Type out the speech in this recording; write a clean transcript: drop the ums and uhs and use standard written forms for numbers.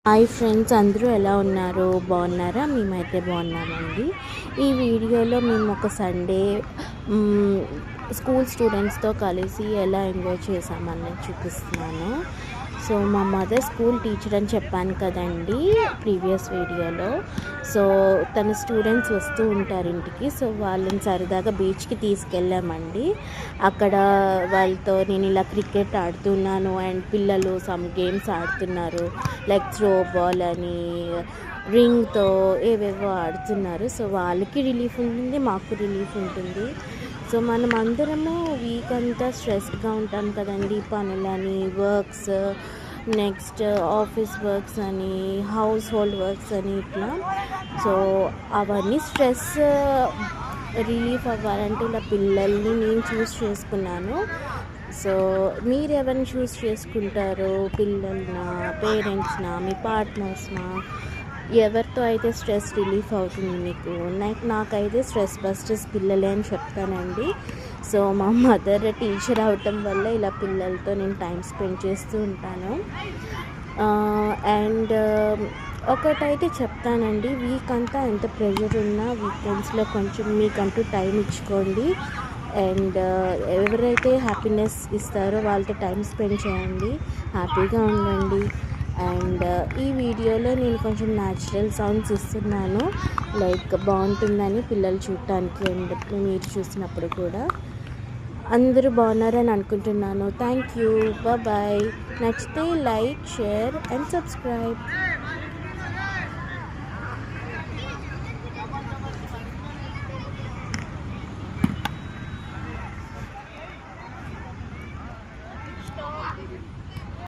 Hi friends, అందరూ ఎలా ఉన్నారు? బాగున్నారా? మేమైతే బాగున్నామండి. ఈ వీడియోలో మేము ఒక సండే స్కూల్ స్టూడెంట్స్తో కలిసి ఎలా ఎంజాయ్ చేసామన్నది చూపిస్తున్నాను. సో మా మదర్ స్కూల్ టీచర్ అని చెప్పాను కదండి ప్రీవియస్ వీడియోలో. సో తన స్టూడెంట్స్ వస్తూ ఉంటారు ఇంటికి. సో వాళ్ళని సరదాగా బీచ్కి తీసుకెళ్ళామండి. అక్కడ వాళ్ళతో నేను ఇలా క్రికెట్ ఆడుతున్నాను అండ్ పిల్లలు సమ్ గేమ్స్ ఆడుతున్నారు, లైక్ త్రో బాల్ అని, రింగ్తో ఏవేవో ఆడుతున్నారు. సో వాళ్ళకి రిలీఫ్ ఉంటుంది, మాకు రిలీఫ్ ఉంటుంది. సో మనం అందరము వీక్ అంతా స్ట్రెస్డ్గా ఉంటాం కదండి, పనులని, వర్క్స్, నెక్స్ట్ ఆఫీస్ వర్క్స్ అని, హౌస్ హోల్డ్ వర్క్స్ అని, ఇట్లా. సో అవన్నీ స్ట్రెస్ రిలీఫ్ అవ్వాలంటే ఇలా పిల్లల్ని నేను చూస్ చేసుకున్నాను. సో మీరు ఎవరిని చూస్ చేసుకుంటారు? పిల్లలనా, పేరెంట్స్నా, మీ పార్ట్నర్స్నా? ఎవరితో అయితే స్ట్రెస్ రిలీఫ్ అవుతుంది మీకు? నాకైతే స్ట్రెస్ బస్టర్స్ పిల్లలే అని చెప్తానండి. సో మా మదర్ టీచర్ అవటం వల్ల ఇలా పిల్లలతో నేను టైం స్పెండ్ చేస్తూ ఉంటాను. అండ్ ఒకటైతే చెప్తానండి, వీక్ అంతా ఎంత ప్రెషర్ ఉన్నా వీకెండ్స్లో కొంచెం మీకంటూ టైం ఇచ్చుకోండి. అండ్ ఎవరైతే హ్యాపీనెస్ ఇస్తారో వాళ్ళతో టైం స్పెండ్ చేయండి, హ్యాపీగా ఉండండి. అండ్ ఈ వీడియోలో నేను కొంచెం న్యాచురల్ సౌండ్స్ ఇస్తున్నాను, లైక్ బాగుంటుందని పిల్లలు చూడటానికి అండ్ మీరు చూసినప్పుడు కూడా. అందరూ బాగున్నారని అనుకుంటున్నాను. Thank you, bye. నచ్చితే లైక్, షేర్ అండ్ సబ్స్క్రైబ్.